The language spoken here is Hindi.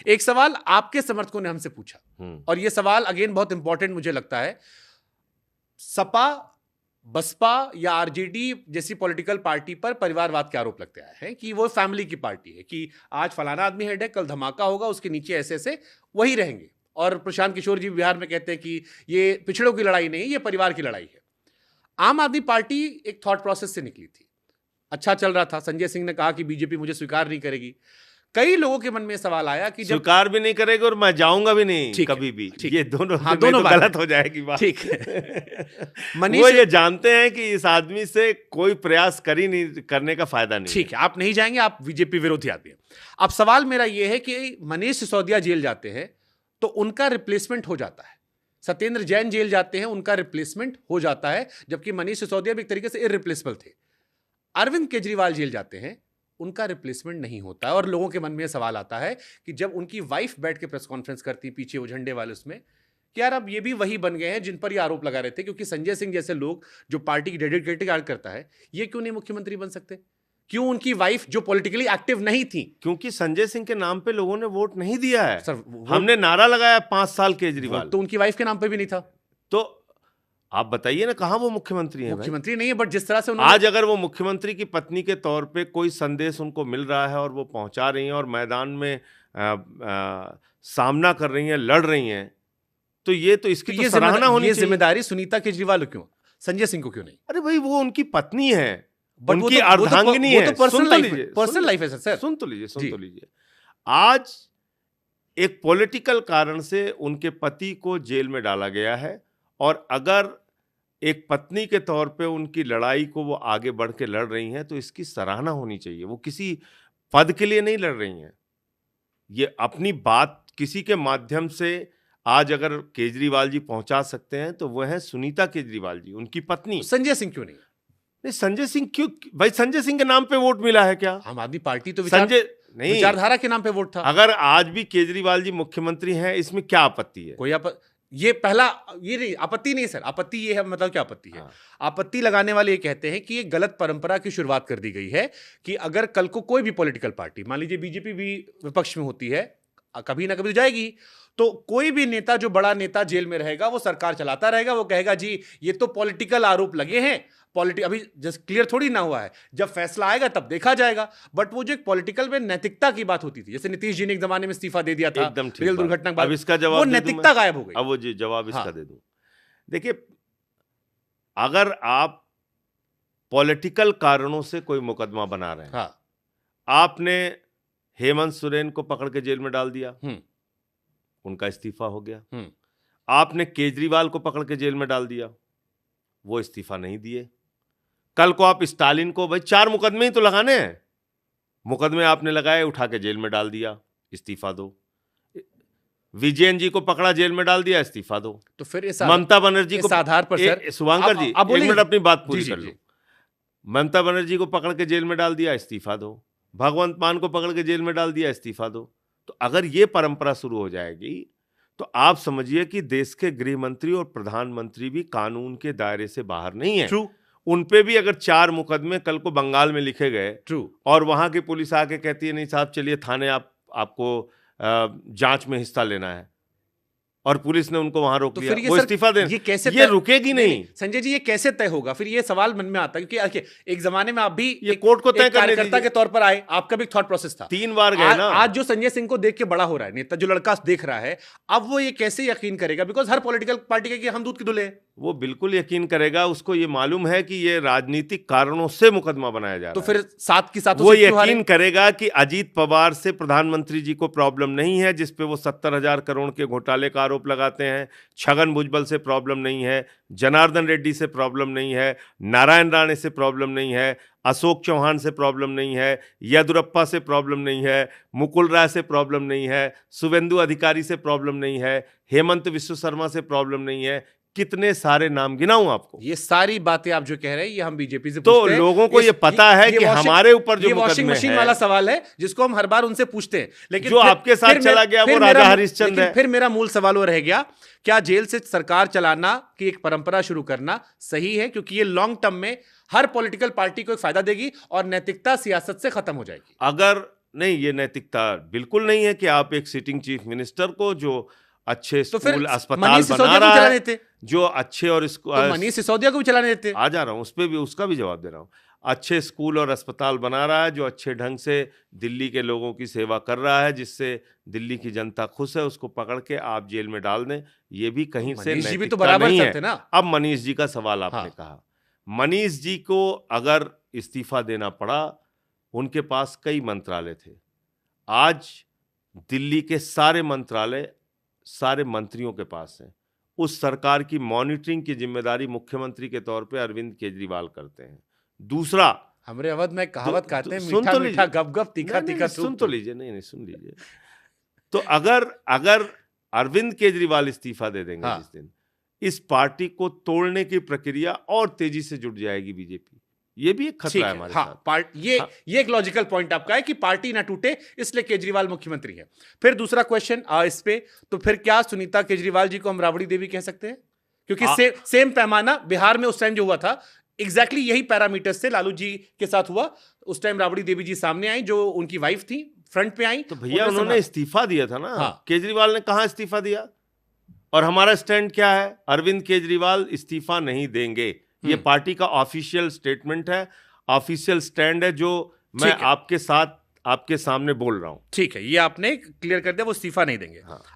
एक सवाल आपके समर्थकों ने हमसे पूछा, और यह सवाल अगेन बहुत इंपॉर्टेंट मुझे लगता है। सपा, बसपा या आरजेडी जैसी पॉलिटिकल पार्टी पर परिवारवाद के आरोप लगते आए हैं कि वो फैमिली की पार्टी है, कि आज फलाना आदमी हेड है, कल धमाका होगा, उसके नीचे ऐसे ऐसे वही रहेंगे। और प्रशांत किशोर जी बिहार में कहते हैं कि ये पिछड़ों की लड़ाई नहीं, ये परिवार की लड़ाई है। आम आदमी पार्टी एक थॉट प्रोसेस से निकली थी, अच्छा चल रहा था। संजय सिंह ने कहा कि बीजेपी मुझे स्वीकार नहीं करेगी। कई लोगों के मन में सवाल आया कि जब स्वीकार भी नहीं करेगी और मैं जाऊंगा भी नहीं कभी भी, ये दोनों दोनों गलत हो जाएगी बात। ठीक है। वो ये जानते हैं कि इस आदमी से कोई प्रयास करने का फायदा नहीं। ठीक है, आप नहीं जाएंगे, आप बीजेपी विरोधी आदमी। अब सवाल मेरा ये है कि मनीष सिसोदिया जेल जाते हैं तो उनका रिप्लेसमेंट हो जाता है, सत्येंद्र जैन जेल जाते हैं उनका रिप्लेसमेंट हो जाता है, जबकि मनीष सिसोदिया भी एक तरीके से इररिप्लेसेबल थे। अरविंद केजरीवाल जेल जाते हैं, उनका रिप्लेसमेंट नहीं होता है। और लोगों के मन में सवाल आता है कि जब उनकी वाइफ बैठ के प्रेस कॉन्फ्रेंस करती पीछे वो झंडे वाले उसमें, कि यार अब ये भी वही बन गए हैं जिन पर ये आरोप लगा रहे थे, क्योंकि संजय सिंह जैसे लोग जो पार्टी की डेडिकेटेड कार्य करता है, ये क्यों नहीं मुख्यमंत्री बन सकते? क्यों उनकी वाइफ जो पॉलिटिकली एक्टिव नहीं थी? क्योंकि संजय सिंह के नाम पे लोगों ने वोट नहीं दिया है सर। हमने नारा लगाया 5 साल केजरीवाल, तो उनकी वाइफ के नाम पे भी नहीं था। तो आप बताइए ना, कहां वो मुख्यमंत्री है? मुख्यमंत्री नहीं है, बट जिस तरह से आज अगर वो मुख्यमंत्री की पत्नी के तौर पे कोई संदेश उनको मिल रहा है और वो पहुंचा रही हैं और मैदान में सामना कर रही हैं, लड़ रही हैं, तो ये तो इसकी तो सराहना होनी चाहिए। जिम्मेदारी सुनीता केजरीवाल क्यों, संजय सिंह को क्यों नहीं? अरे भाई, वो उनकी पत्नी है, उनकी अर्धांगिनी है। पर्सनल लाइफ है सर। सुन तो लीजिए। आज एक पॉलिटिकल कारण से उनके पति को जेल में डाला गया है, और अगर एक पत्नी के तौर पे उनकी लड़ाई को वो आगे बढ़ के लड़ रही हैं तो इसकी सराहना होनी चाहिए। वो किसी पद के लिए नहीं लड़ रही हैं, ये अपनी बात किसी के माध्यम से आज अगर केजरीवाल जी पहुंचा सकते हैं तो वह है सुनीता केजरीवाल जी, उनकी पत्नी। संजय सिंह क्यों नहीं? नहीं, संजय सिंह क्यों भाई? संजय सिंह के नाम पे वोट मिला है क्या? आम आदमी पार्टी तो संजय नहीं, विचारधारा के नाम पे वोट था। अगर आज भी केजरीवाल जी मुख्यमंत्री हैं, इसमें क्या आपत्ति है? कोई ये पहला, ये नहीं आपत्ति नहीं सर। आपत्ति ये है, मतलब क्या आपत्ति है? आपत्ति लगाने वाले ये कहते हैं कि ये गलत परंपरा की शुरुआत कर दी गई है कि अगर कल को कोई भी पॉलिटिकल पार्टी, मान लीजिए बीजेपी भी विपक्ष में होती है, कभी ना कभी तो जाएगी, तो कोई भी नेता, जो बड़ा नेता जेल में रहेगा, वो सरकार चलाता रहेगा, वो कहेगा जी ये तो पॉलिटिकल आरोप लगे हैं, अभी जस्ट क्लियर थोड़ी ना हुआ है, जब फैसला आएगा तब देखा जाएगा। बट वो जो एक पॉलिटिकल में नैतिकता की बात होती थी, जैसे नीतीश जी ने एक जमाने में इस्तीफा दे दिया था, एकदम रेल दुर्घटना के बाद, अब इसका जवाब वो नैतिकता गायब हो गई। अब वो जवाब इसका दे दूं। देखिए, अगर आप पॉलिटिकल कारणों से कोई मुकदमा बना रहे हैं, आपने हेमंत सोरेन को पकड़ के जेल में डाल दिया, उनका इस्तीफा हो गया। आपने केजरीवाल को पकड़ के जेल में डाल दिया, वो इस्तीफा नहीं दिए। कल को आप स्टालिन को, भाई 4 मुकदमे ही तो लगाने हैं, मुकदमे आपने लगाए, उठा के जेल में डाल दिया, इस्तीफा दो। विजयन जी को पकड़ा, जेल में डाल दिया, इस्तीफा दो। तो फिर ममता बनर्जी को, आधार पर सर, शुभांकर जी एक मिनट अपनी बात पूरी कर लो। ममता बनर्जी को पकड़ के जेल में डाल दिया, इस्तीफा दो। भगवंत मान को पकड़ के जेल में डाल दिया, इस्तीफा दो। तो अगर ये परंपरा शुरू हो जाएगी तो आप समझिए कि देश के गृह मंत्री और प्रधानमंत्री भी कानून के दायरे से बाहर नहीं है। ट्रू। उन पे भी अगर 4 मुकदमे कल को बंगाल में लिखे गए, ट्रू, और वहां की पुलिस आके कहती है नहीं साहब चलिए थाने, आपको जांच में हिस्सा लेना है, और पुलिस ने उनको वहां रोक लिया, वो इस्तीफा दें, ये रुकेगी नहीं। संजय जी, ये कैसे तय होगा? फिर ये सवाल मन में आता है, क्योंकि एक जमाने में आप भी ये कोर्ट को तय कार्यकर्ता के तौर पर आए, आपका भी थॉट प्रोसेस था। 3 बार गए ना। आज जो संजय सिंह को देख के बड़ा हो रहा है नेता, जो लड़का देख रहा है, अब वो ये कैसे यकीन करेगा? बिकॉज हर पॉलिटिकल पार्टी के हम दूध के धुले हैं। वो बिल्कुल यकीन करेगा, उसको ये मालूम है कि ये राजनीतिक कारणों से मुकदमा बनाया जा रहा है। तो फिर साथ की साथ वो यकीन करेगा कि अजीत पवार से प्रधानमंत्री जी को प्रॉब्लम नहीं है, जिसपे वो 70,000 करोड़ के घोटाले का आरोप लगाते हैं। छगन भुजबल से प्रॉब्लम नहीं है, जनार्दन रेड्डी से प्रॉब्लम नहीं है, नारायण राणे से प्रॉब्लम नहीं है, अशोक चौहान से प्रॉब्लम नहीं है, येदुरप्पा से प्रॉब्लम नहीं है, मुकुल राय से प्रॉब्लम नहीं है, शुभेंदु अधिकारी से प्रॉब्लम नहीं है, हेमंत विश्व शर्मा से प्रॉब्लम नहीं है। कितने सारे नाम गिनाऊं आपको? ये सारी बातें आप जो कह रहे हैं, ये हम बीजेपी से तो पूछते हैं। लोगों को ये पता है कि हमारे ऊपर जो वॉशिंग मशीन वाला सवाल है, जिसको हम हर बार उनसे पूछते हैं, लेकिन जो आपके साथ चला गया वो राजा हरिश्चंद्र है। फिर मेरा मूल सवाल वो रह गया, क्या जेल से सरकार चलाना की एक परंपरा शुरू करना सही है? क्योंकि ये लॉन्ग टर्म में हर पॉलिटिकल पार्टी को एक फायदा देगी और नैतिकता सियासत से खत्म हो जाएगी। अगर नहीं, ये नैतिकता बिल्कुल नहीं है कि आप एक सिटिंग चीफ मिनिस्टर को जो अच्छे तो फिर स्कूल अस्पताल मनीष बना सिसोदिया को रहा चलाने है, देते, जो अच्छे और तो मनीष सिसोदिया को भी चलाने देते। आ जा रहा हूँ उस पे भी, उसका भी जवाब दे रहा हूँ। अच्छे स्कूल और अस्पताल बना रहा है, जो अच्छे ढंग से दिल्ली के लोगों की सेवा कर रहा है, जिससे दिल्ली की जनता खुश है, उसको पकड़ के आप जेल में डाल दें, ये भी कहीं से मनीष जी भी तो नैतिकता बराबर नहीं सर थे है। ना। अब मनीष जी का सवाल आपने कहा, मनीष जी को अगर इस्तीफा देना पड़ा, उनके पास कई मंत्रालय थे। आज दिल्ली के सारे मंत्रालय सारे मंत्रियों के पास हैं। उस सरकार की मॉनिटरिंग की जिम्मेदारी मुख्यमंत्री के तौर पे अरविंद केजरीवाल करते हैं। दूसरा, हमारे अवध में कहावत कहते हैं, सुन मीठा तो मीठा लीजिए, गप गप तीखा तीखा सुन तो लीजिए, नहीं सुन लीजिए। तो अगर अरविंद केजरीवाल इस्तीफा दे देंगे जिस दिन, इस पार्टी को तोड़ने की प्रक्रिया और तेजी से जुट जाएगी बीजेपी। ये भी एक खतरा है हमारे साथ। ये एक लॉजिकल पॉइंट आपका है कि पार्टी ना टूटे, इसलिए केजरीवाल मुख्यमंत्री है। फिर दूसरा क्वेश्चन इस पे, तो फिर क्या सुनीता केजरीवाल जी को हम राबड़ी देवी कह सकते हैं? क्योंकि सेम पैमाना बिहार में उस टाइम जो हुआ था, एग्जैक्टली यही पैरामीटर्स से लालू जी के साथ हुआ। उस टाइम राबड़ी देवी जी सामने आई, जो उनकी वाइफ थी, फ्रंट पे आई। तो भैया उन्होंने इस्तीफा दिया था ना। केजरीवाल ने कहां इस्तीफा दिया? और हमारा स्टैंड क्या है? अरविंद केजरीवाल इस्तीफा नहीं देंगे। ये पार्टी का ऑफिशियल स्टेटमेंट है, ऑफिशियल स्टैंड है, जो मैं आपके साथ आपके सामने बोल रहा हूं। ठीक है, ये आपने क्लियर कर दिया, वो इस्तीफा नहीं देंगे।